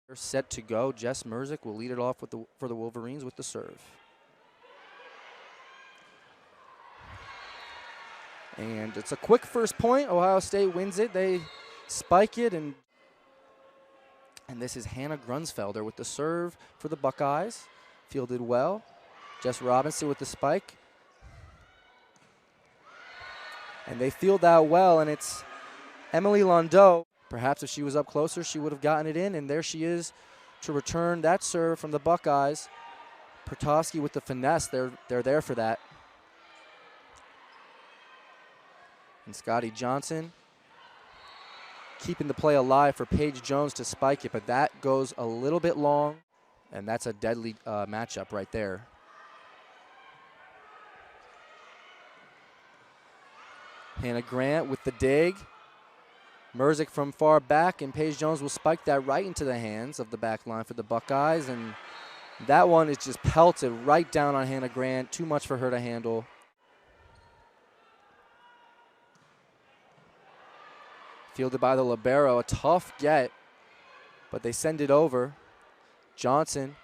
They're set to go. Jess Merzick will lead it off with for the Wolverines with the serve. And it's a quick first point. Ohio State wins it. They spike it, and this is Hannah Grunsfelder with the serve for the Buckeyes. Fielded well. Jess Robinson with the spike. And they field that well, and it's Emily Londeau. Perhaps if she was up closer, she would have gotten it in, and there she is to return that serve from the Buckeyes. Pertovsky with the finesse. They're there for that. And Scotty Johnson keeping the play alive for Paige Jones to spike it, but that goes a little bit long, and that's a deadly matchup right there. Hannah Grant with the dig. Merzick from far back, and Paige Jones will spike that right into the hands of the back line for the Buckeyes, and that one is just pelted right down on Hannah Grant. Too much for her to handle. Fielded by the libero, a tough get, but they send it over. Johnson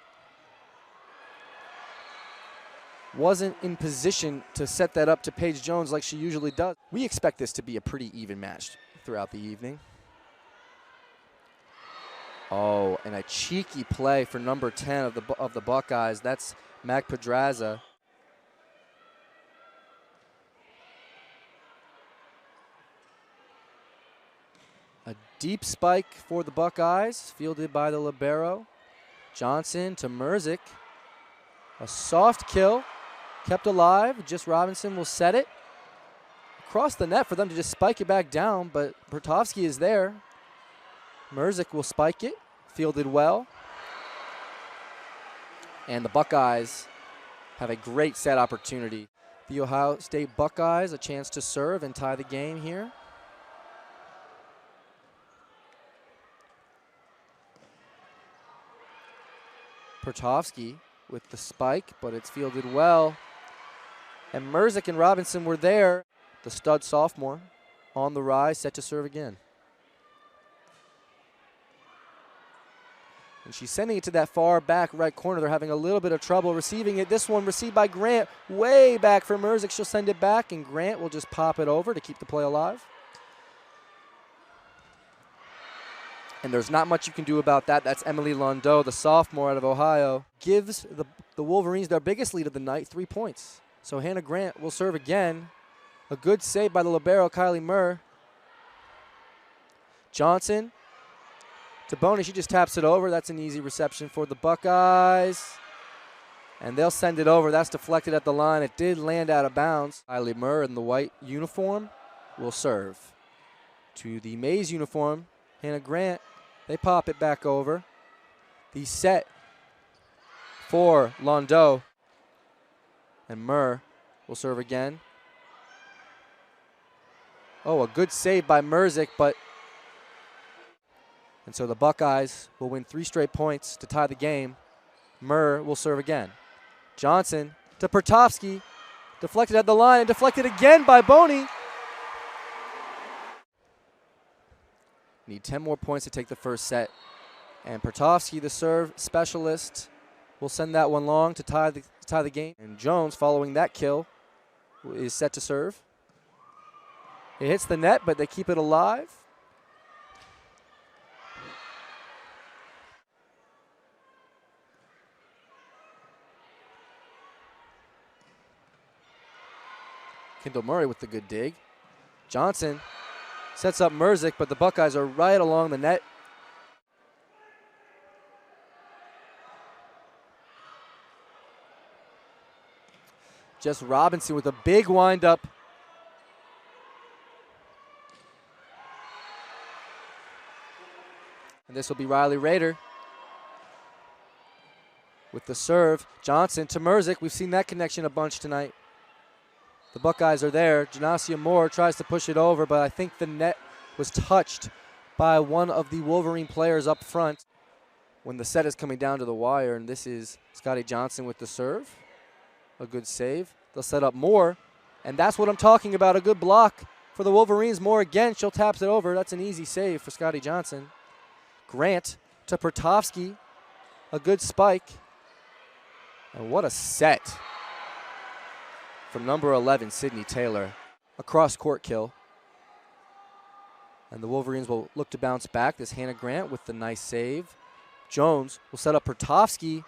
wasn't in position to set that up to Paige Jones like she usually does. We expect this to be a pretty even match throughout the evening. Oh, and a cheeky play for number 10 of the Buckeyes. That's Mac Pedraza. A deep spike for the Buckeyes, fielded by the libero. Johnson to Merzick. A soft kill, kept alive. Jess Robinson will set it across the net for them to just spike it back down, but Pertovsky is there. Merzick will spike it, fielded well. And the Buckeyes have a great set opportunity. The Ohio State Buckeyes a chance to serve and tie the game here. Pertovsky with the spike, but it's fielded well. And Merzick and Robinson were there. The stud sophomore on the rise, set to serve again. And she's sending it to that far back right corner. They're having a little bit of trouble receiving it. This one received by Grant, way back for Merzick. She'll send it back, and Grant will just pop it over to keep the play alive. And there's not much you can do about that. That's Emily Londeau, the sophomore out of Ohio. Gives the Wolverines their biggest lead of the night, 3 points. So Hannah Grant will serve again. A good save by the libero, Kylie Murr. Johnson to Boney. She just taps it over. That's an easy reception for the Buckeyes. And they'll send it over. That's deflected at the line. It did land out of bounds. Kylie Murr in the white uniform will serve. To the maize uniform, Hannah Grant. They pop it back over. The set for Londeau. And Murr will serve again. Oh, a good save by Merzick, and so the Buckeyes will win 3 straight points to tie the game. Murr will serve again. Johnson to Pertovsky. Deflected at the line and deflected again by Boney. Need 10 more points to take the first set. And Pertovsky, the serve specialist, will send that one long to tie the game. And Jones, following that kill, is set to serve. It hits the net, but they keep it alive. Kendall Murray with the good dig. Johnson sets up Merzick, but the Buckeyes are right along the net. Jess Robinson with a big windup. And this will be Riley Rader with the serve. Johnson to Merzick. We've seen that connection a bunch tonight. The Buckeyes are there. Janasia Moore tries to push it over, but I think the net was touched by one of the Wolverine players up front when the set is coming down to the wire, and this is Scotty Johnson with the serve. A good save. They'll set up Moore, and that's what I'm talking about, a good block for the Wolverines. Moore again, she'll tap it over. That's an easy save for Scotty Johnson. Grant to Pertovsky. A good spike. And what a set from number 11, Sydney Taylor. A cross-court kill. And the Wolverines will look to bounce back. This Hannah Grant with the nice save. Jones will set up Pertovsky.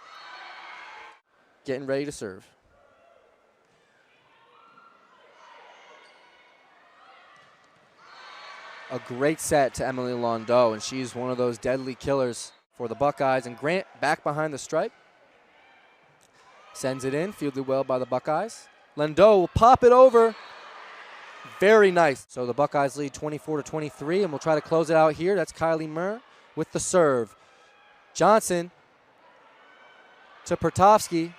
Getting ready to serve. A great set to Emily Londeau, and she's one of those deadly killers for the Buckeyes. And Grant back behind the stripe. Sends it in, fielded well by the Buckeyes. Londeau will pop it over. Very nice. So the Buckeyes lead 24-23, and we'll try to close it out here. That's Kylie Murr with the serve. Johnson to Pertovsky.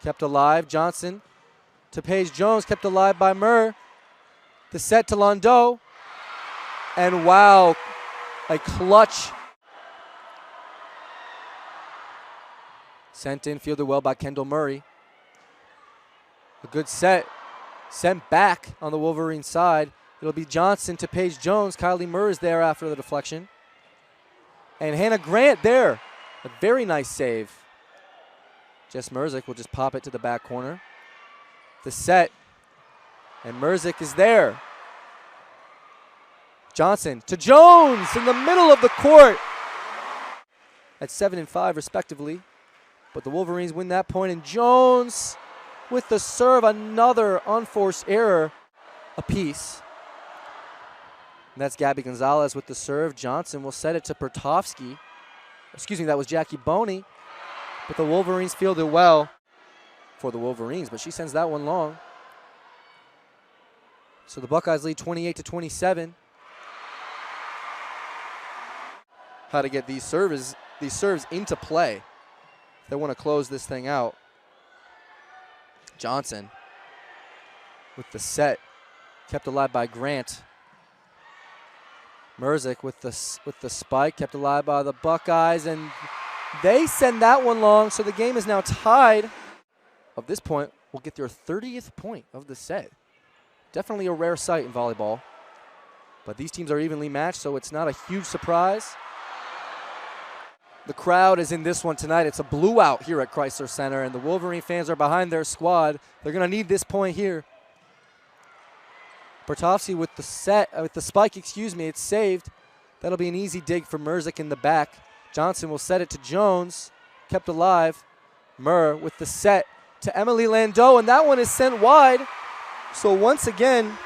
Kept alive. Johnson to Paige Jones, kept alive by Murr. The set to Londeau. And wow, a clutch. Sent in, fielded well by Kendall Murray. A good set. Sent back on the Wolverine side. It'll be Johnson to Paige Jones. Kylie Murr is there after the deflection. And Hannah Grant there. A very nice save. Jess Merzick will just pop it to the back corner. The set. And Merzick is there. Johnson to Jones in the middle of the court. At 7 and 5 respectively. But the Wolverines win that point. And Jones with the serve, another unforced error apiece. And that's Gabby Gonzalez with the serve. Johnson will set it to Pertovsky. Excuse me, that was Jackie Boney. But the Wolverines fielded well for the Wolverines, but she sends that one long. So the Buckeyes lead 28-27. How to get these serves into play if they want to close this thing out. Johnson with the set, kept alive by Grant. Merzick with the spike, kept alive by the Buckeyes, and they send that one long, so the game is now tied. At this point, we'll get their 30th point of the set. Definitely a rare sight in volleyball. But these teams are evenly matched, so it's not a huge surprise. The crowd is in this one tonight. It's a blue out here at Chrysler Center, and the Wolverine fans are behind their squad. They're going to need this point here. Pertovsky with the spike, it's saved. That'll be an easy dig for Merzick in the back. Johnson will set it to Jones, kept alive. Murr with the set to Emily Londeau, and that one is sent wide. So once again,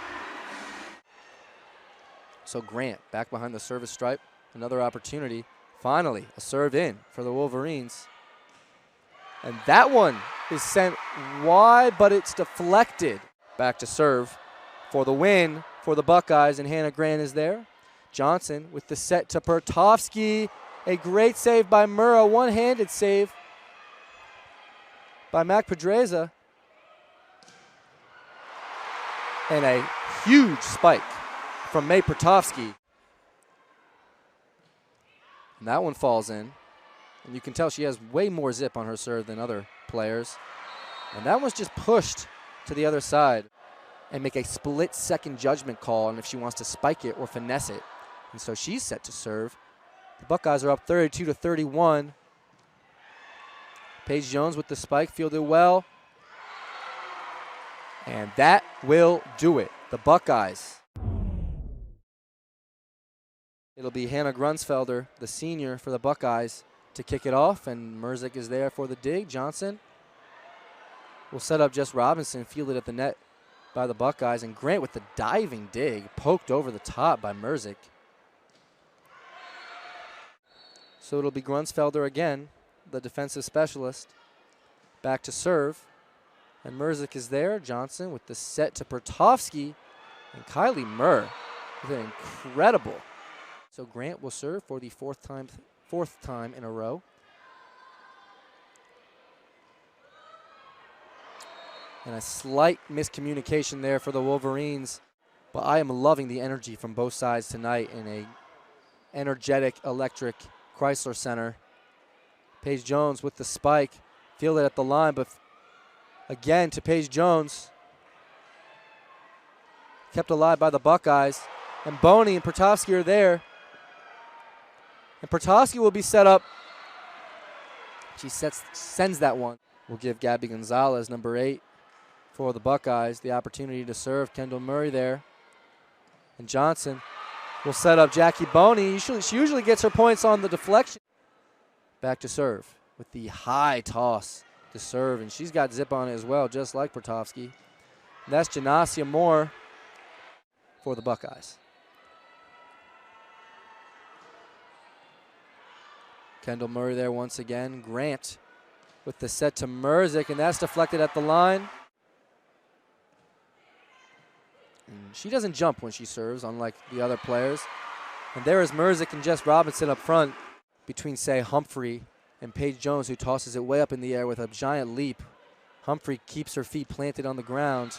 Grant back behind the service stripe. Another opportunity. Finally, a serve in for the Wolverines. And that one is sent wide, but it's deflected. Back to serve for the win for the Buckeyes, and Hannah Grant is there. Johnson with the set to Pertovsky. A great save by Murr, a one-handed save by Mac Pedreza. And a huge spike from May Pertovsky. And that one falls in. And you can tell she has way more zip on her serve than other players. And that one's just pushed to the other side and make a split-second judgment call on if she wants to spike it or finesse it. And so she's set to serve. The Buckeyes are up 32-31. Paige Jones with the spike, fielded well. And that will do it. The Buckeyes. It'll be Hannah Grunsfelder, the senior for the Buckeyes, to kick it off, and Merzick is there for the dig. Johnson will set up Jess Robinson, fielded at the net by the Buckeyes, and Grant with the diving dig, poked over the top by Merzick. So it'll be Grunsfelder again, the defensive specialist, back to serve. And Merzick is there. Johnson with the set to Pertovsky, and Kylie Murr with an incredible. So Grant will serve for the fourth time in a row. And a slight miscommunication there for the Wolverines. But I am loving the energy from both sides tonight in a energetic, electric Chrysler Center. Paige Jones with the spike, fielded at the line, but again to Paige Jones. Kept alive by the Buckeyes. And Boney and Pertovsky are there. And Pertosky will be set up. She sends that one. We'll give Gabby Gonzalez, number 8, for the Buckeyes, the opportunity to serve. Kendall Murray there. And Johnson will set up Jackie Boney. She usually gets her points on the deflection. Back to serve with the high toss to serve. And she's got zip on it as well, just like Pertosky. And that's Janasia Moore for the Buckeyes. Kendall Murray there once again. Grant with the set to Merzick, and that's deflected at the line. And she doesn't jump when she serves, unlike the other players. And there is Merzick and Jess Robinson up front between, say, Humphrey and Paige Jones, who tosses it way up in the air with a giant leap. Humphrey keeps her feet planted on the ground.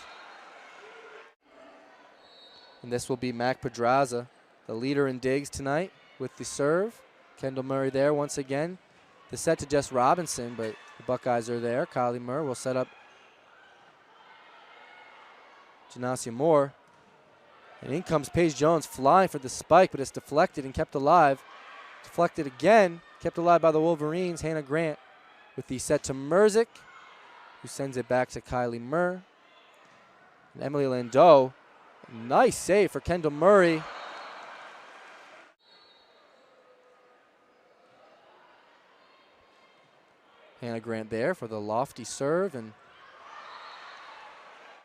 And this will be Mac Pedraza, the leader in digs tonight, with the serve. Kendall Murray there once again. The set to Jess Robinson, but the Buckeyes are there. Kylie Murr will set up Janasia Moore. And in comes Paige Jones flying for the spike, but it's deflected and kept alive. Deflected again, kept alive by the Wolverines. Hannah Grant with the set to Merzick, who sends it back to Kylie Murr. And Emily Landau, nice save for Kendall Murray. Hannah Grant there for the lofty serve, and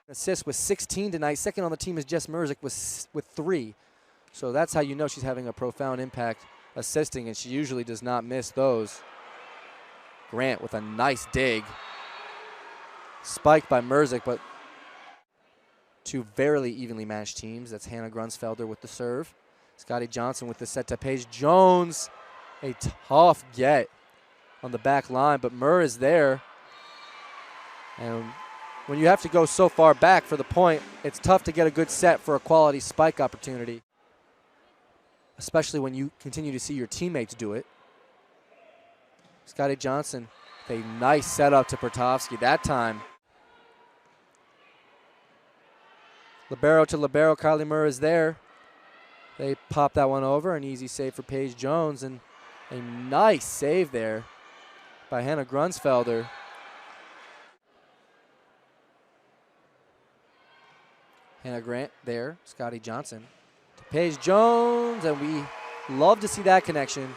assist with 16 tonight. Second on the team is Jess Merzick with 3. So that's how you know she's having a profound impact assisting, and she usually does not miss those. Grant with a nice dig. Spiked by Merzick, but two very evenly matched teams. That's Hannah Grunsfelder with the serve. Scotty Johnson with the set to Paige Jones. A tough get on the back line, but Murr is there. And when you have to go so far back for the point, it's tough to get a good set for a quality spike opportunity, especially when you continue to see your teammates do it. Scotty Johnson with a nice setup to Pertosky that time. Libero to libero, Kylie Murr is there. They pop that one over, an easy save for Paige Jones, and a nice save there by Hannah Grunsfelder. Hannah Grant there, Scotty Johnson to Paige Jones, and we love to see that connection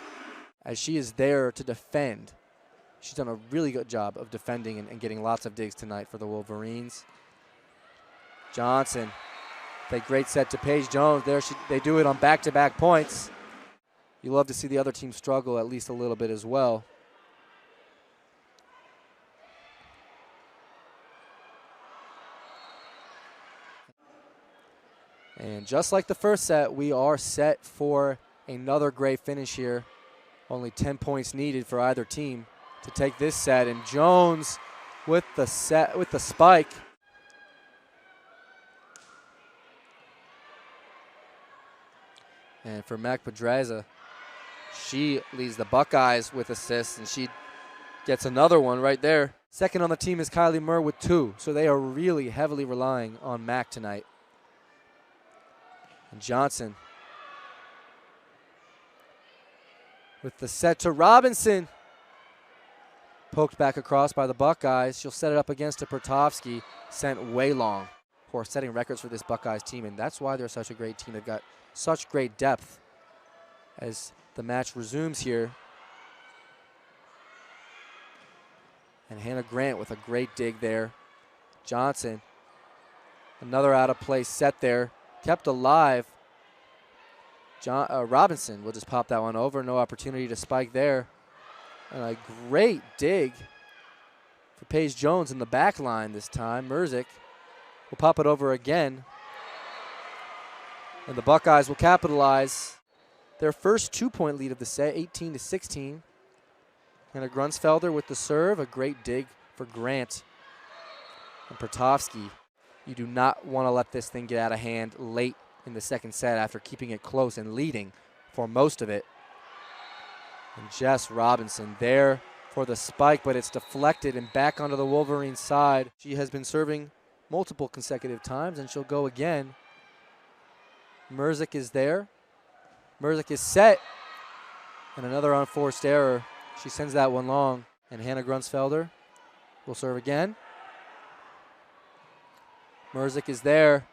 as she is there to defend. She's done a really good job of defending and getting lots of digs tonight for the Wolverines. Johnson, a great set to Paige Jones. There they do it on back-to-back points. You love to see the other team struggle at least a little bit as well. And just like the first set, we are set for another great finish here. Only 10 points needed for either team to take this set. And Jones with the spike. And for Mac Pedraza, she leads the Buckeyes with assists, and she gets another one right there. Second on the team is Kylie Murr with 2. So they are really heavily relying on Mac tonight. And Johnson with the set to Robinson. Poked back across by the Buckeyes. She'll set it up against a Pertosky. Sent way long. Of course, setting records for this Buckeyes team, and that's why they're such a great team. They've got such great depth as the match resumes here. And Hannah Grant with a great dig there. Johnson, another out of place set there. Kept alive. Robinson will just pop that one over. No opportunity to spike there. And a great dig for Paige Jones in the back line this time. Merzick will pop it over again. And the Buckeyes will capitalize their first 2-point lead of the set, 18-16. And a Grunsfelder with the serve, a great dig for Grant. And Pertosky, you do not want to let this thing get out of hand late in the second set after keeping it close and leading for most of it. And Jess Robinson there for the spike, but it's deflected and back onto the Wolverine side. She has been serving multiple consecutive times, and she'll go again. Merzick is there. Merzick is set. And another unforced error. She sends that one long. And Hannah Grunsfelder will serve again. Merzik is there.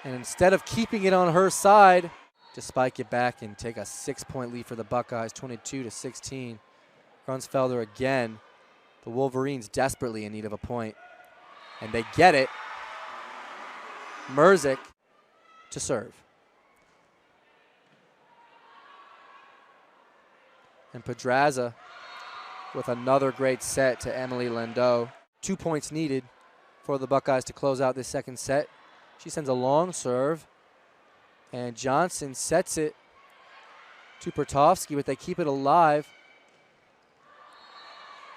And instead of keeping it on her side, to spike it back and take a 6-point lead for the Buckeyes, 22-16. Grunsfelder again. The Wolverines desperately in need of a point. And they get it. Merzik to serve. And Pedraza with another great set to Emily Lendo. 2 points needed for the Buckeyes to close out this second set. She sends a long serve. And Johnson sets it to Pertovsky, but they keep it alive.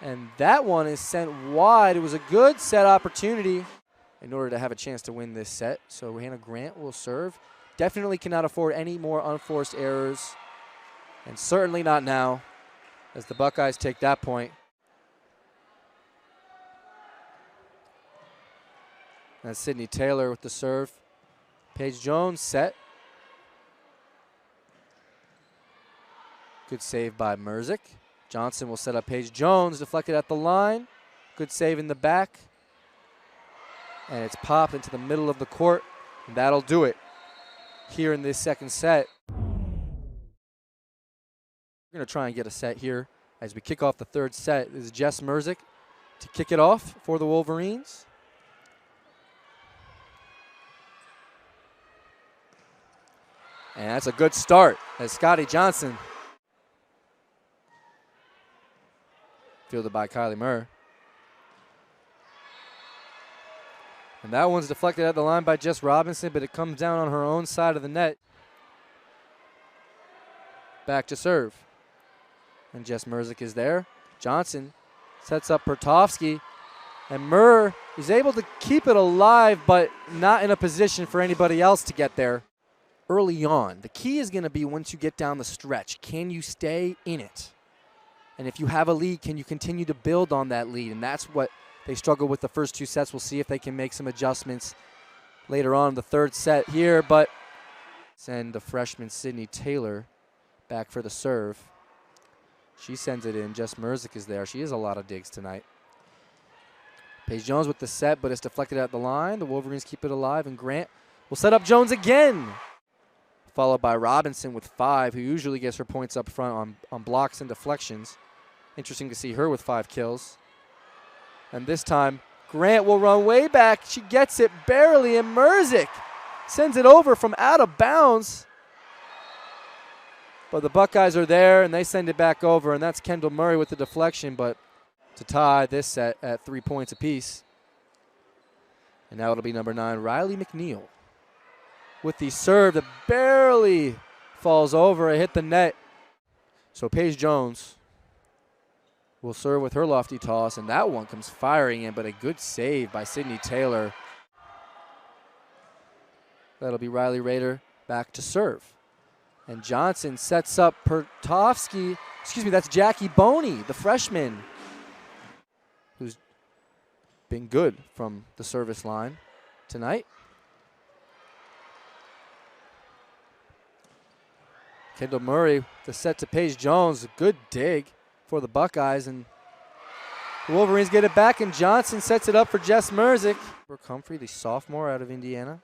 And that one is sent wide. It was a good set opportunity in order to have a chance to win this set. So Hannah Grant will serve. Definitely cannot afford any more unforced errors. And certainly not now, as the Buckeyes take that point. That's Sydney Taylor with the serve. Paige Jones set. Good save by Merzik. Johnson will set up Paige Jones, deflected at the line. Good save in the back. And it's popped into the middle of the court, and that'll do it here in this second set. We're going to try and get a set here as we kick off the third set. This is Jess Merzik to kick it off for the Wolverines. And that's a good start as Scotty Johnson, fielded by Kylie Murr. And that one's deflected at the line by Jess Robinson, but it comes down on her own side of the net. Back to serve. And Jess Merzik is there. Johnson sets up Pertovsky. And Murr is able to keep it alive, but not in a position for anybody else to get there early on. The key is going to be once you get down the stretch, can you stay in it? And if you have a lead, can you continue to build on that lead? And that's what they struggle with the first two sets. We'll see if they can make some adjustments later on in the third set here. But send the freshman Sydney Taylor back for the serve. She sends it in. Jess Merzik is there. She has a lot of digs tonight. Paige Jones with the set, but it's deflected at the line. The Wolverines keep it alive, and Grant will set up Jones again. Followed by Robinson with 5, who usually gets her points up front on blocks and deflections. Interesting to see her with 5 kills. And this time, Grant will run way back. She gets it barely, and Merzik sends it over from out of bounds. But the Buckeyes are there, and they send it back over, and that's Kendall Murray with the deflection, but to tie this set at 3 points apiece. And now it'll be number 9, Riley McNeil, with the serve that barely falls over. It hit the net. So Paige Jones will serve with her lofty toss, and that one comes firing in, but a good save by Sydney Taylor. That'll be Riley Rader back to serve. And Johnson sets up Pertovsky. Excuse me, that's Jackie Boney, the freshman, who's been good from the service line tonight. Kendall Murray, the set to Paige Jones. A good dig for the Buckeyes. And the Wolverines get it back, and Johnson sets it up for Jess Merzik. Brooke Humphrey, the sophomore out of Indiana.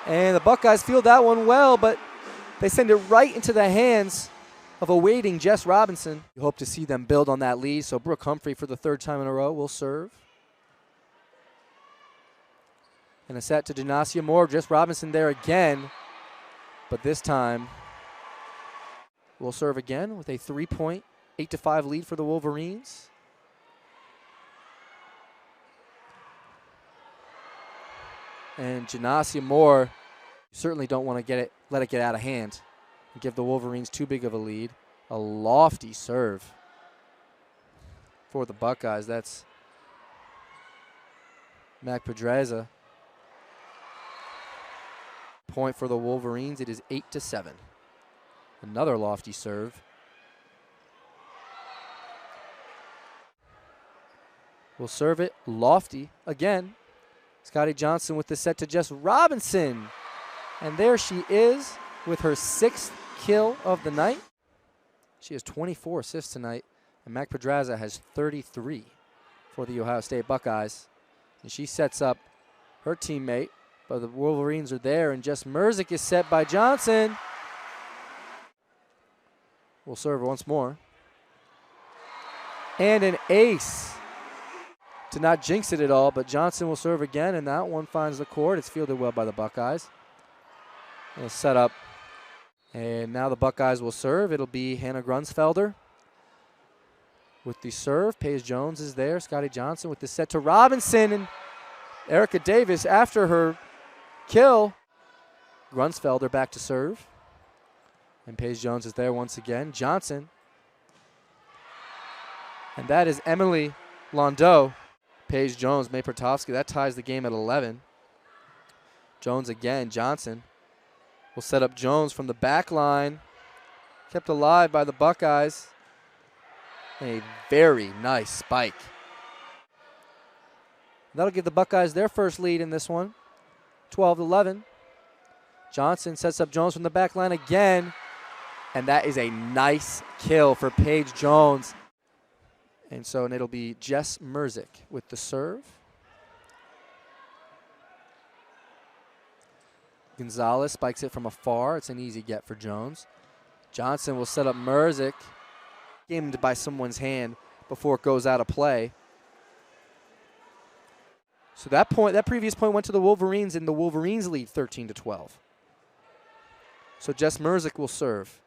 And the Buckeyes field that one well, but they send it right into the hands of a waiting Jess Robinson. We hope to see them build on that lead. So Brooke Humphrey, for the 3rd time in a row, will serve. And a set to Janasia Moore. Jess Robinson there again. But this time, will serve again with a 3-point, 8-5 lead for the Wolverines. And Janasia Moore, you certainly don't want to let it get out of hand and give the Wolverines too big of a lead. A lofty serve for the Buckeyes. That's Mac Pedraza. Point for the Wolverines. It is 8-7. Another lofty serve. Will serve it lofty again. Scotty Johnson with the set to Jess Robinson. And there she is with her 6th kill of the night. She has 24 assists tonight, and Mac Pedraza has 33 for the Ohio State Buckeyes. And she sets up her teammate, but the Wolverines are there, and Jess Merzick is set by Johnson. Will serve once more. And an ace. To not jinx it at all, but Johnson will serve again, and that one finds the court. It's fielded well by the Buckeyes. It'll set up, and now the Buckeyes will serve. It'll be Hannah Grunsfelder with the serve. Paige Jones is there. Scotty Johnson with the set to Robinson, and Erica Davis after her kill. Grunsfelder back to serve. And Paige Jones is there once again. Johnson. And that is Emily Londeau. Paige Jones, May Pertovsky. That ties the game at 11. Jones again. Johnson will set up Jones from the back line. Kept alive by the Buckeyes. A very nice spike. That'll give the Buckeyes their first lead in this one. 12-11. Johnson sets up Jones from the back line again. And that is a nice kill for Paige Jones. And it'll be Jess Merzick with the serve. Gonzalez spikes it from afar. It's an easy get for Jones. Johnson will set up Merzick. Skimmed by someone's hand before it goes out of play. So that previous point went to the Wolverines, and the Wolverines lead 13-12. So Jess Merzick will serve.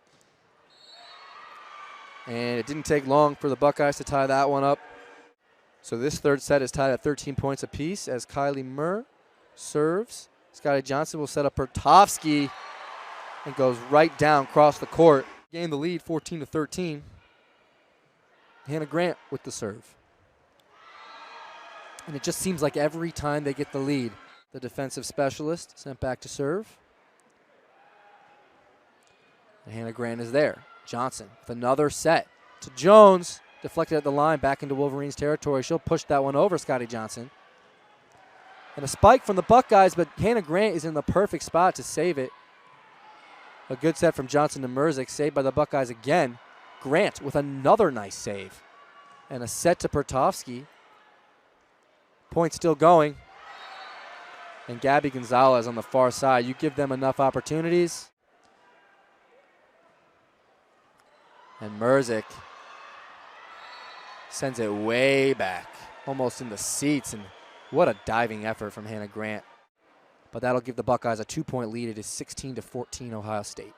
And it didn't take long for the Buckeyes to tie that one up. So this third set is tied at 13 points apiece as Kylie Murr serves. Scotty Johnson will set up Pertovsky and goes right down across the court. Gain the lead 14-13. Hannah Grant with the serve. And it just seems like every time they get the lead, the defensive specialist sent back to serve. And Hannah Grant is there. Johnson with another set to Jones. Deflected at the line, back into Wolverines territory. She'll push that one over Scotty Johnson. And a spike from the Buckeyes, but Hannah Grant is in the perfect spot to save it. A good set from Johnson to Merzick, saved by the Buckeyes again. Grant with another nice save. And a set to Pertovsky. Point still going. And Gabby Gonzalez on the far side. You give them enough opportunities. And Merzick sends it way back, almost in the seats. And what a diving effort from Hannah Grant. But that'll give the Buckeyes a 2-point lead. It is 16-14 Ohio State.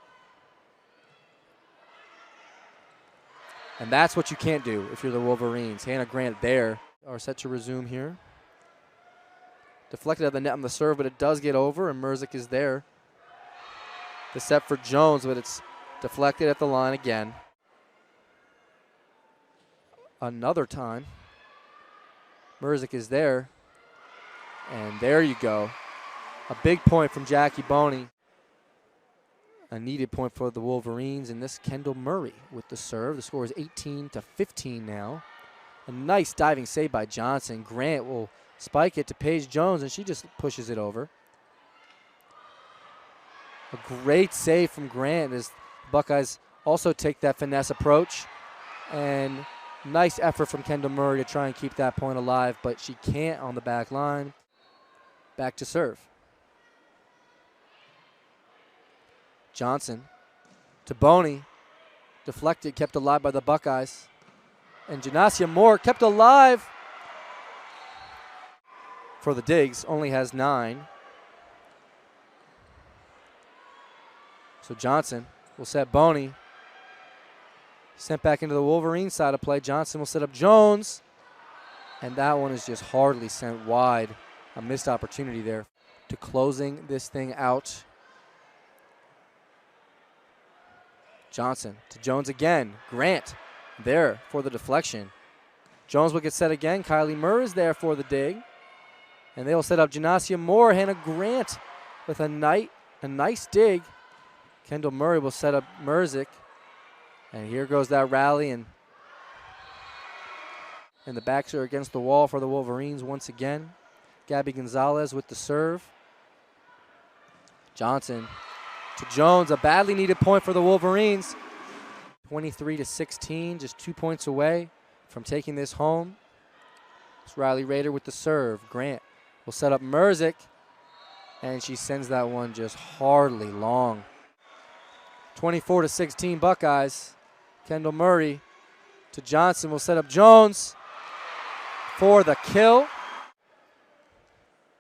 And that's what you can't do if you're the Wolverines. Hannah Grant there are set to resume here. Deflected at the net on the serve, but it does get over, and Merzick is there. The set for Jones, but it's deflected at the line again. Another time. Merzick is there. And there you go. A big point from Jackie Boney. A needed point for the Wolverines. And this Kendall Murray with the serve. The score is 18-15 now. A nice diving save by Johnson. Grant will spike it to Paige Jones, and she just pushes it over. A great save from Grant as the Buckeyes also take that finesse approach. And nice effort from Kendall Murray to try and keep that point alive, but she can't on the back line. Back to serve. Johnson to Boney. Deflected, kept alive by the Buckeyes. And Janasia Moore kept alive for the Digs, only has 9. So Johnson will set Boney. Sent back into the Wolverines side of play. Johnson will set up Jones. And that one is just hardly sent wide. A missed opportunity there to closing this thing out. Johnson to Jones again. Grant there for the deflection. Jones will get set again. Kylie Murr is there for the dig. And they will set up Janasia Moore. Hannah Grant with a nice dig. Kendall Murray will set up Merzick. And here goes that rally, and the backs are against the wall for the Wolverines once again. Gabby Gonzalez with the serve. Johnson to Jones, a badly needed point for the Wolverines. 23-16, just 2 points away from taking this home. It's Riley Rader with the serve. Grant will set up Merzick, and she sends that one just hardly long. 24-16 Buckeyes. Kendall Murray to Johnson will set up Jones for the kill.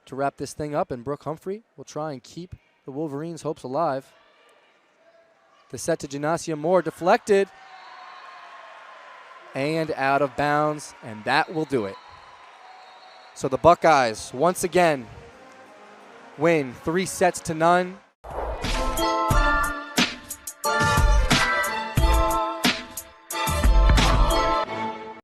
To wrap this thing up, and Brooke Humphrey will try and keep the Wolverines' hopes alive. The set to Janasia Moore, deflected and out of bounds, and that will do it. So the Buckeyes once again win 3-0.